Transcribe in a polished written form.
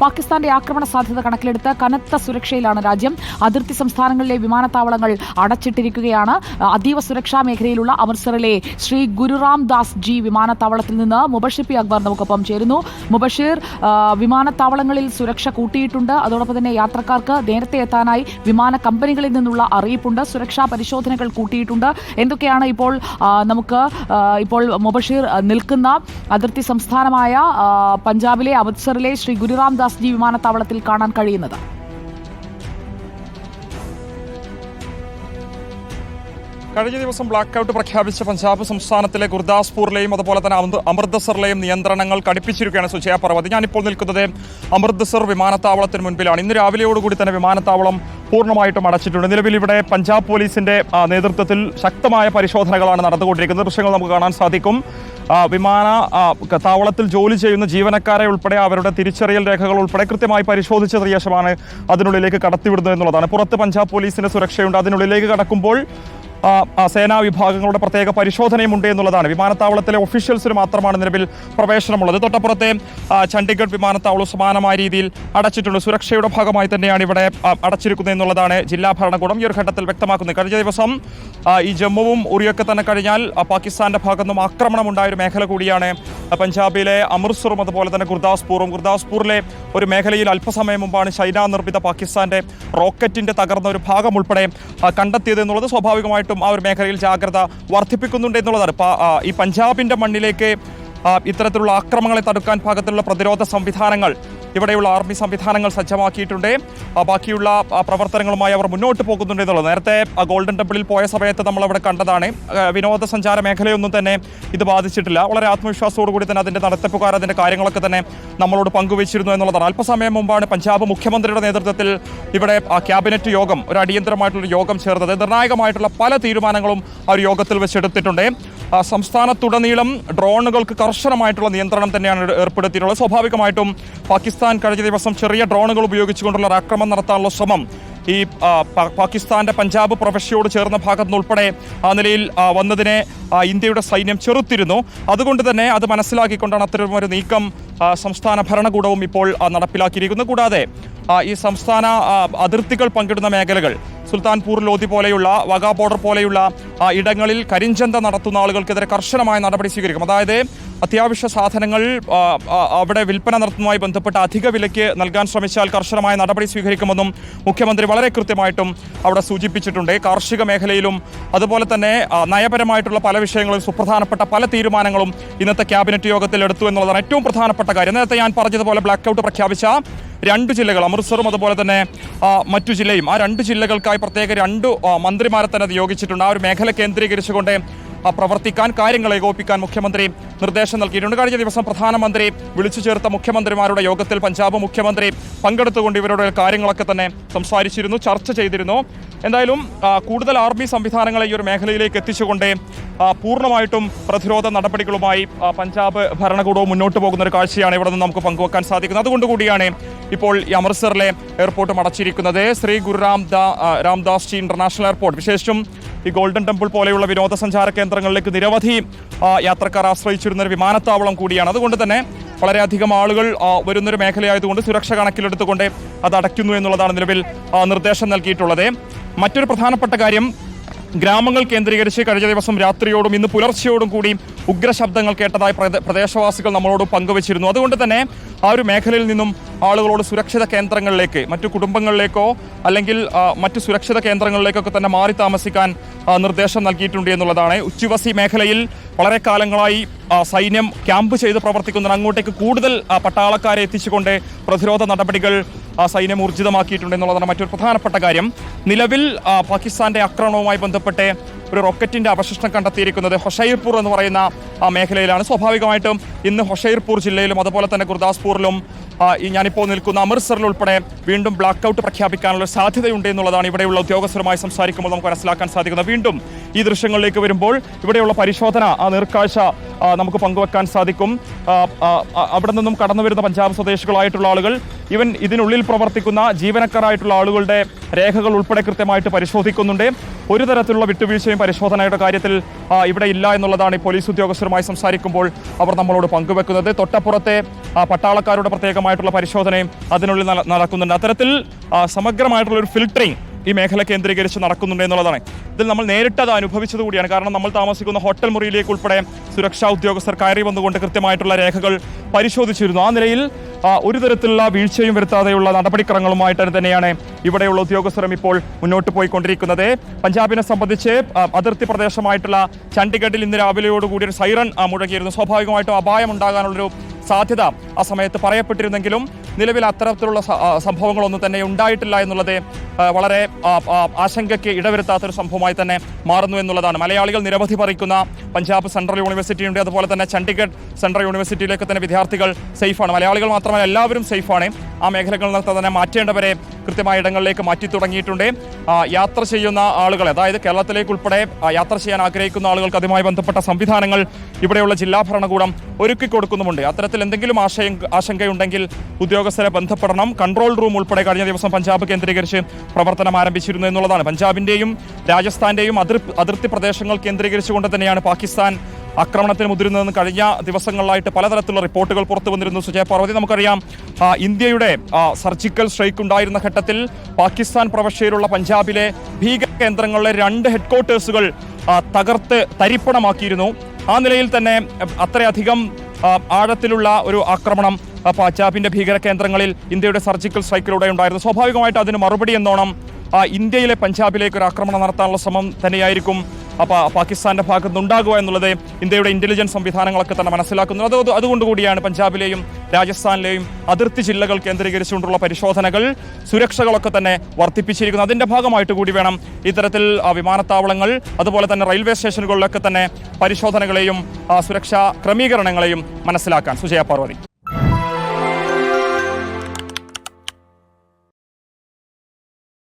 പാകിസ്ഥാന്റെ ആക്രമണ സാധ്യത കണക്കിലെടുത്ത് കനത്ത സുരക്ഷയിലാണ് രാജ്യം. അതിർത്തി സംസ്ഥാനങ്ങളിലെ വിമാനത്താവളങ്ങൾ അടച്ചിട്ടിരിക്കുകയാണ്. അതീവ സുരക്ഷാ മേഖലയിലുള്ള അമൃത്സറിലെ ശ്രീ ഗുരുറാം ദാസ് ജി വിമാനത്താവളത്തിൽ നിന്ന് മുബഷിർ പി അക്ബർ നമുക്കൊപ്പം ചേരുന്നു. മുബഷിർ, വിമാനത്താവളങ്ങളിൽ സുരക്ഷ കൂട്ടിയിട്ടുണ്ട്. അതോടൊപ്പം തന്നെ യാത്രക്കാർക്ക് നേരത്തെ എത്താനായി വിമാന കമ്പനികളിൽ നിന്നുള്ള അറിയിപ്പുണ്ട്. സുരക്ഷാ പരിശോധനകൾ കൂട്ടിയിട്ടുണ്ട്. എന്തൊക്കെയാണ് ഇപ്പോൾ മുബഷിർ നിൽക്കുന്ന അതിർത്തി സംസ്ഥാനമായ പഞ്ചാബിലെ അമൃത്സറിലെ ശ്രീ ഗുരുറാം ദാസ് ജി വിമാനത്താവളത്തിൽ കാണാൻ കഴിയുന്നത്? കഴിഞ്ഞ ദിവസം ബ്ലാക്ക് ഔട്ട് പ്രഖ്യാപിച്ച പഞ്ചാബ് സംസ്ഥാനത്തിലെ ഗുർദാസ്പൂരിലെയും അതുപോലെ തന്നെ അമൃത്സറിലെയും നിയന്ത്രണങ്ങൾ കടുപ്പിച്ചിരിക്കുകയാണ് സുജയ പർവ്വതി. ഞാനിപ്പോൾ നിൽക്കുന്നത് അമൃത്സർ വിമാനത്താവളത്തിന് മുൻപിലാണ്. ഇന്ന് രാവിലെയോടുകൂടി തന്നെ വിമാനത്താവളം പൂർണ്ണമായിട്ടും അടച്ചിട്ടുണ്ട്. നിലവിൽ ഇവിടെ പഞ്ചാബ് പോലീസിന്റെ നേതൃത്വത്തിൽ ശക്തമായ പരിശോധനകളാണ് നടന്നുകൊണ്ടിരിക്കുന്നത്. ദൃശ്യങ്ങൾ നമുക്ക് കാണാൻ സാധിക്കും. താവളത്തിൽ ജോലി ചെയ്യുന്ന ജീവനക്കാരെ ഉൾപ്പെടെ അവരുടെ തിരിച്ചറിയൽ രേഖകൾ ഉൾപ്പെടെ കൃത്യമായി പരിശോധിച്ച ശേഷമാണ് അതിനുള്ളിലേക്ക് കടത്തിവിടുന്നത് എന്നുള്ളതാണ്. പുറത്ത് പഞ്ചാബ് പോലീസിന്റെ സുരക്ഷയുണ്ട്. അതിനുള്ളിലേക്ക് കടക്കുമ്പോൾ സേനാ വിഭാഗങ്ങളുടെ പ്രത്യേക പരിശോധനയുമുണ്ട് എന്നുള്ളതാണ്. വിമാനത്താവളത്തിലെ ഒഫീഷ്യൽസിന് മാത്രമാണ് നിലവിൽ പ്രവേശനമുള്ളത്. തൊട്ടപ്പുറത്തെ ചണ്ഡീഗഡ് വിമാനത്താവളം സമാനമായ രീതിയിൽ അടച്ചിട്ടുണ്ട്. സുരക്ഷയുടെ ഭാഗമായി തന്നെയാണ് ഇവിടെ അടച്ചിരിക്കുന്നത് എന്നുള്ളതാണ് ജില്ലാ ഭരണകൂടം ഈ ഒരു ഘട്ടത്തിൽ വ്യക്തമാക്കുന്നത്. കഴിഞ്ഞ ദിവസം ഈ ജമ്മുവും ഉറിയൊക്കെ തന്നെ കഴിഞ്ഞാൽ പാകിസ്ഥാന്റെ ഭാഗത്തുനിന്നും ആക്രമണം ഉണ്ടായ ഒരു മേഖല കൂടിയാണ് പഞ്ചാബിലെ അമൃത്സറും അതുപോലെ തന്നെ ഗുർദാസ്പൂറും. ഗുർദാസ്പൂരിലെ ഒരു മേഖലയിൽ അല്പസമയം മുമ്പാണ് ചൈന നിർമ്മിത പാകിസ്ഥാന്റെ റോക്കറ്റിന്റെ തകർന്ന ഒരു ഭാഗം ഉൾപ്പെടെ കണ്ടെത്തിയത് എന്നുള്ളത് സ്വാഭാവികമായിട്ടും ആ ഒരു മേഖലയിൽ ജാഗ്രത വർദ്ധിപ്പിക്കുന്നുണ്ട് എന്നുള്ളതാണ്. ഈ പഞ്ചാബിന്റെ മണ്ണിലേക്ക് ഇത്തരത്തിലുള്ള ആക്രമണങ്ങളെ തടുക്കാൻ പാകത്തിലുള്ള പ്രതിരോധ സംവിധാനങ്ങൾ ഇവിടെയുള്ള ആർമി സംവിധാനങ്ങൾ സജ്ജമാക്കിയിട്ടുണ്ട്. ബാക്കിയുള്ള പ്രവർത്തനങ്ങളുമായി അവർ മുന്നോട്ട് പോകുന്നുണ്ട് എന്നുള്ളത് നേരത്തെ ഗോൾഡൻ ടെമ്പിളിൽ പോയ സമയത്ത് നമ്മളവിടെ കണ്ടതാണ്. വിനോദസഞ്ചാര മേഖലയൊന്നും തന്നെ ഇത് ബാധിച്ചിട്ടില്ല. വളരെ ആത്മവിശ്വാസത്തോടു കൂടി തന്നെ അതിൻ്റെ നടത്തിപ്പുകാർ അതിൻ്റെ കാര്യങ്ങളൊക്കെ തന്നെ നമ്മളോട് പങ്കുവച്ചിരുന്നു എന്നുള്ളതാണ്. അല്പസമയം മുമ്പാണ് പഞ്ചാബ് മുഖ്യമന്ത്രിയുടെ നേതൃത്വത്തിൽ ഇവിടെ ക്യാബിനറ്റ് യോഗം, ഒരു അടിയന്തരമായിട്ടുള്ള യോഗം ചേർന്നത്. നിർണായകമായിട്ടുള്ള പല തീരുമാനങ്ങളും ആ ഒരു യോഗത്തിൽ വെച്ചെടുത്തിട്ടുണ്ട്. സംസ്ഥാനത്തുടനീളം ഡ്രോണുകൾക്ക് കർശനമായിട്ടുള്ള നിയന്ത്രണം തന്നെയാണ് ഏർപ്പെടുത്തിയിട്ടുള്ളത്. സ്വാഭാവികമായിട്ടും പാകിസ്ഥാൻ കഴിഞ്ഞ ദിവസം ചെറിയ ഡ്രോണുകൾ ഉപയോഗിച്ചുകൊണ്ടുള്ള ഒരു ആക്രമണം നടത്താനുള്ള ശ്രമം ഈ പാകിസ്ഥാന്റെ പഞ്ചാബ് പ്രവിശ്യയോട് ചേർന്ന ഭാഗത്തു നിന്നുൾപ്പെടെ ആ നിലയിൽ വന്നതിനെ ഇന്ത്യയുടെ സൈന്യം ചെറുത്തിരുന്നു. അതുകൊണ്ട് തന്നെ അത് മനസ്സിലാക്കിക്കൊണ്ടാണ് അത്തരമൊരു നീക്കം സംസ്ഥാന ഭരണകൂടവും ഇപ്പോൾ നടപ്പിലാക്കിയിരിക്കുന്നത്. കൂടാതെ ഈ സംസ്ഥാന അതിർത്തികൾ പങ്കിടുന്ന മേഖലകൾ, സുൽത്താൻപൂർ ലോധി പോലെയുള്ള വാഗാ ബോർഡർ പോലെയുള്ള ഇടങ്ങളിൽ കരിഞ്ചന്ത നടത്തുന്ന ആളുകൾക്കെതിരെ കർശനമായ നടപടി സ്വീകരിക്കും. അതായത് അത്യാവശ്യ സാധനങ്ങൾ അവിടെ വിൽപ്പന നടത്തുന്നതുമായി ബന്ധപ്പെട്ട് അധിക വിലയ്ക്ക് നൽകാൻ ശ്രമിച്ചാൽ കർശനമായ നടപടി സ്വീകരിക്കുമെന്നും മുഖ്യമന്ത്രി വളരെ കൃത്യമായിട്ടും അവിടെ സൂചിപ്പിച്ചിട്ടുണ്ട്. കാർഷിക മേഖലയിലും അതുപോലെ തന്നെ നയപരമായിട്ടുള്ള പല വിഷയങ്ങളും സുപ്രധാനപ്പെട്ട പല തീരുമാനങ്ങളും ഇന്നത്തെ ക്യാബിനറ്റ് യോഗത്തിൽ എടുത്തു എന്നുള്ളതാണ് ഏറ്റവും പ്രധാനപ്പെട്ട കാര്യം. നേരത്തെ ഞാൻ പറഞ്ഞതുപോലെ ബ്ലാക്ക് ഔട്ട് പ്രഖ്യാപിച്ച 2 ജില്ലകൾ അമൃത്സറും അതുപോലെ തന്നെ മറ്റു ജില്ലയും, ആ 2 ജില്ലകൾക്കായി പ്രത്യേക 2 മന്ത്രിമാരെ തന്നെ നിയോഗിച്ചിട്ടുണ്ട്. ആ ഒരു മേഖല കേന്ദ്രീകരിച്ചുകൊണ്ട് പ്രവർത്തിക്കാൻ, കാര്യങ്ങൾ ഏകോപിപ്പിക്കാൻ മുഖ്യമന്ത്രി നിർദ്ദേശം നൽകിയിട്ടുണ്ട്. കഴിഞ്ഞ ദിവസം പ്രധാനമന്ത്രി വിളിച്ചു ചേർത്ത മുഖ്യമന്ത്രിമാരുടെ യോഗത്തിൽ പഞ്ചാബ് മുഖ്യമന്ത്രി പങ്കെടുത്തുകൊണ്ട് ഇവരുടെ കാര്യങ്ങളൊക്കെ തന്നെ സംസാരിച്ചിരുന്നു, ചർച്ച ചെയ്തിരുന്നു. എന്തായാലും കൂടുതൽ ആർമി സംവിധാനങ്ങളെ ഈ ഒരു മേഖലയിലേക്ക് എത്തിച്ചുകൊണ്ട് പൂർണ്ണമായിട്ടും പ്രതിരോധ നടപടികളുമായി പഞ്ചാബ് ഭരണകൂടവും മുന്നോട്ട് പോകുന്ന ഒരു കാഴ്ചയാണ് ഇവിടെ നിന്ന് നമുക്ക് പങ്കുവെക്കാൻ സാധിക്കുന്നത്. അതുകൊണ്ടുകൂടിയാണ് ഇപ്പോൾ ഈ അമൃത്സറിലെ എയർപോർട്ടും അടച്ചിരിക്കുന്നത്. ശ്രീ ഗുരുറാം രാംദാസ് ജി ഇന്റർനാഷണൽ എയർപോർട്ട്, വിശേഷിച്ചും ഈ ഗോൾഡൻ ടെമ്പിൾ പോലെയുള്ള വിനോദസഞ്ചാര കേന്ദ്രങ്ങളിലേക്ക് നിരവധി യാത്രക്കാർ ആശ്രയിച്ചിരുന്ന ഒരു വിമാനത്താവളം കൂടിയാണ്. അതുകൊണ്ട് തന്നെ വളരെയധികം ആളുകൾ വരുന്നൊരു മേഖലയായതുകൊണ്ട് സുരക്ഷ കണക്കിലെടുത്തുകൊണ്ട് അത് അടയ്ക്കുന്നു എന്നുള്ളതാണ് നിലവിൽ നിർദ്ദേശം നൽകിയിട്ടുള്ളത്. മറ്റൊരു പ്രധാനപ്പെട്ട കാര്യം, ഗ്രാമങ്ങൾ കേന്ദ്രീകരിച്ച് കഴിഞ്ഞ ദിവസം രാത്രിയോടും ഇന്ന് പുലർച്ചയോടും കൂടി ഉഗ്രശബ്ദങ്ങൾ കേട്ടതായി പ്രദേശവാസികൾ നമ്മളോട് പങ്കുവച്ചിരുന്നു. അതുകൊണ്ട് തന്നെ ആ ഒരു മേഖലയിൽ നിന്നും ആളുകളോട് സുരക്ഷിത കേന്ദ്രങ്ങളിലേക്ക്, മറ്റു കുടുംബങ്ങളിലേക്കോ അല്ലെങ്കിൽ മറ്റു സുരക്ഷിത കേന്ദ്രങ്ങളിലേക്കൊക്കെ തന്നെ മാറി താമസിക്കാൻ നിർദ്ദേശം നൽകിയിട്ടുണ്ട് എന്നുള്ളതാണ്. ഉച്ചുവസി മേഖലയിൽ വളരെ കാലങ്ങളായി സൈന്യം ക്യാമ്പ് ചെയ്ത് പ്രവർത്തിക്കുന്നതിന് അങ്ങോട്ടേക്ക് കൂടുതൽ പട്ടാളക്കാരെ എത്തിച്ചുകൊണ്ട് പ്രതിരോധ നടപടികൾ സൈന്യം ഊർജിതമാക്കിയിട്ടുണ്ട് എന്നുള്ളതാണ് മറ്റൊരു പ്രധാനപ്പെട്ട കാര്യം. നിലവിൽ പാകിസ്ഥാന്റെ ആക്രമണവുമായി ബന്ധപ്പെട്ട് ഒരു റോക്കറ്റിന്റെ അവശിഷ്ടം കണ്ടെത്തിയിരിക്കുന്നത് ഹൊഷൈർപൂർ എന്ന് പറയുന്ന മേഖലയിലാണ്. സ്വാഭാവികമായിട്ടും ഇന്ന് ഹൊഷൈർപൂർ ജില്ലയിലും അതുപോലെ തന്നെ ഗുർദാസ്പൂരിലും ഞാനിപ്പോൾ നിൽക്കുന്ന അമൃത്സറിൽ ഉൾപ്പെടെ വീണ്ടും ബ്ലാക്ക് ഔട്ട് പ്രഖ്യാപിക്കാനുള്ള സാധ്യതയുണ്ട് എന്നുള്ളതാണ് ഇവിടെയുള്ള ഉദ്യോഗസ്ഥരുമായി സംസാരിക്കുമ്പോൾ നമുക്ക് മനസ്സിലാക്കാൻ സാധിക്കുന്നത്. വീണ്ടും ഈ ദൃശ്യങ്ങളിലേക്ക് വരുമ്പോൾ ഇവിടെയുള്ള പരിശോധന നേർക്കാഴ്ച നമുക്ക് പങ്കുവെക്കാൻ സാധിക്കും. അവിടെ നിന്നും കടന്നു വരുന്ന പഞ്ചാബ് സ്വദേശികളായിട്ടുള്ള ആളുകൾ ഇവൻ ഇതിനുള്ളിൽ പ്രവർത്തിക്കുന്ന ജീവനക്കാരായിട്ടുള്ള ആളുകളുടെ രേഖകൾ ഉൾപ്പെടെ കൃത്യമായിട്ട് പരിശോധിക്കുന്നുണ്ട്. ഒരു തരത്തിലുള്ള വിട്ടുവീഴ്ചയും പരിശോധനയുടെ കാര്യത്തിൽ ഇവിടെ ഇല്ല എന്നുള്ളതാണ് ഈ പോലീസ് ഉദ്യോഗസ്ഥരുമായി സംസാരിക്കുമ്പോൾ അവർ നമ്മളോട് പങ്കുവെക്കുന്നത്. തൊട്ടപ്പുറത്തെ പട്ടാളക്കാരുടെ പ്രത്യേകമായിട്ടുള്ള പരിശോധനയും അതിനുള്ളിൽ നടക്കുന്നുണ്ട്. അത്തരത്തിൽ സമഗ്രമായിട്ടുള്ള ഒരു ഫിൽട്ടറിംഗ് ഈ മേഖല കേന്ദ്രീകരിച്ച് നടക്കുന്നുണ്ട് എന്നുള്ളതാണ്. ഇതിൽ നമ്മൾ നേരിട്ട് അത് അനുഭവിച്ചത് കൂടിയാണ്. കാരണം നമ്മൾ താമസിക്കുന്ന ഹോട്ടൽ മുറിയിലേക്ക് ഉൾപ്പെടെ സുരക്ഷാ ഉദ്യോഗസ്ഥർ കയറി വന്നുകൊണ്ട് കൃത്യമായിട്ടുള്ള രേഖകൾ പരിശോധിച്ചിരുന്നു. ആ നിലയിൽ ഒരു തരത്തിലുള്ള വീഴ്ചയും വരുത്താതെയുള്ള നടപടിക്രമങ്ങളുമായിട്ട് തന്നെയാണ് ഇവിടെയുള്ള ഉദ്യോഗസ്ഥരും ഇപ്പോൾ മുന്നോട്ട് പോയിക്കൊണ്ടിരിക്കുന്നത്. പഞ്ചാബിനെ സംബന്ധിച്ച് അതിർത്തി പ്രദേശമായിട്ടുള്ള ചണ്ഡീഗഡിൽ ഇന്ന് രാവിലെയോടുകൂടി ഒരു സൈറൺ മുഴങ്ങിയിരുന്നു. സ്വാഭാവികമായിട്ടും അപായം ഉണ്ടാകാനുള്ളൊരു സാധ്യത ആ സമയത്ത് പറയപ്പെട്ടിരുന്നെങ്കിലും നിലവിൽ അത്തരത്തിലുള്ള സംഭവങ്ങളൊന്നും തന്നെ ഉണ്ടായിട്ടില്ല എന്നുള്ളത് വളരെ ആശങ്കയ്ക്ക് ഇടവരുത്താത്തൊരു സംഭവമായി തന്നെ മാറുന്നു എന്നുള്ളതാണ്. മലയാളികൾ നിരവധി പറിക്കുന്ന പഞ്ചാബ് സെൻട്രൽ യൂണിവേഴ്സിറ്റിയുണ്ട്, അതുപോലെ തന്നെ ചണ്ഡീഗഡ് സെൻട്രൽ യൂണിവേഴ്സിറ്റിയിലേക്ക് തന്നെ വിദ്യാർത്ഥികൾ സേഫാണ്. മലയാളികൾ മാത്രമല്ല എല്ലാവരും സേഫാണ്. ആ മേഖലകളിൽ നിന്ന് തന്നെ മാറ്റേണ്ടവരെ കൃത്യമായ ഇടങ്ങളിലേക്ക് മാറ്റി തുടങ്ങിയിട്ടുണ്ട്. യാത്ര ചെയ്യുന്ന ആളുകളെ, അതായത് കേരളത്തിലേക്ക് ഉൾപ്പെടെ യാത്ര ചെയ്യാൻ ആഗ്രഹിക്കുന്ന ആളുകൾക്ക് അതുമായി ബന്ധപ്പെട്ട സംവിധാനങ്ങൾ ഇവിടെയുള്ള ജില്ലാ ഭരണകൂടം ഒരുക്കി കൊടുക്കുന്നുമുണ്ട്. അത്തരത്തിൽ എന്തെങ്കിലും ആശങ്കയുണ്ടെങ്കിൽ ഉദ്യോഗസ്ഥരെ ബന്ധപ്പെടണം. കൺട്രോൾ റൂം ഉൾപ്പെടെ കഴിഞ്ഞ ദിവസം പഞ്ചാബ് കേന്ദ്രീകരിച്ച് പ്രവർത്തനം ആരംഭിച്ചിരുന്നു എന്നുള്ളതാണ്. പഞ്ചാബിന്റെയും രാജസ്ഥാന്റെയും അതിർത്തി പ്രദേശങ്ങൾ കേന്ദ്രീകരിച്ചുകൊണ്ട് തന്നെയാണ് പാകിസ്ഥാൻ ആക്രമണത്തിന് മുതിരുന്നതെന്ന് കഴിഞ്ഞ ദിവസങ്ങളിലായിട്ട് പലതരത്തിലുള്ള റിപ്പോർട്ടുകൾ പുറത്തു വന്നിരുന്നു. സുജയ പാർവതി, നമുക്കറിയാം ഇന്ത്യയുടെ സർജിക്കൽ സ്ട്രൈക്ക് ഉണ്ടായിരുന്ന ഘട്ടത്തിൽ പാകിസ്ഥാൻ പ്രവിശ്യയിലുള്ള പഞ്ചാബിലെ ഭീകര കേന്ദ്രങ്ങളിലെ 2 ഹെഡ്ക്വാർട്ടേഴ്സുകൾ തകർത്ത് തരിപ്പണമാക്കിയിരുന്നു. ആ നിലയിൽ തന്നെ അത്രയധികം ആഴത്തിലുള്ള ഒരു ആക്രമണം പഞ്ചാബിന്റെ ഭീകര കേന്ദ്രങ്ങളിൽ ഇന്ത്യയുടെ സർജിക്കൽ സ്ട്രൈക്കിലൂടെ ഉണ്ടായിരുന്നു. സ്വാഭാവികമായിട്ട് അതിന് മറുപടി എന്നോണം ഇന്ത്യയിലെ പഞ്ചാബിലേക്ക് ഒരു ആക്രമണം നടത്താനുള്ള ശ്രമം തന്നെയായിരിക്കും പാകിസ്ഥാന്റെ ഭാഗത്ത് നിന്നുണ്ടാകുക എന്നുള്ളത് ഇന്ത്യയുടെ ഇന്റലിജൻസ് സംവിധാനങ്ങളൊക്കെ തന്നെ മനസ്സിലാക്കുന്നത്. അതുകൊണ്ടുകൂടിയാണ് പഞ്ചാബിലെയും രാജസ്ഥാനിലെയും അതിർത്തി ജില്ലകൾ കേന്ദ്രീകരിച്ചുകൊണ്ടുള്ള പരിശോധനകൾ, സുരക്ഷകളൊക്കെ തന്നെ വർദ്ധിപ്പിച്ചിരിക്കുന്നത്. അതിന്റെ ഭാഗമായിട്ട് കൂടി വേണം ഇത്തരത്തിൽ വിമാനത്താവളങ്ങൾ, അതുപോലെ തന്നെ റെയിൽവേ സ്റ്റേഷനുകളിലൊക്കെ തന്നെ പരിശോധനകളെയും സുരക്ഷാ ക്രമീകരണങ്ങളെയും മനസ്സിലാക്കാൻ. സുജയ പാർവതി.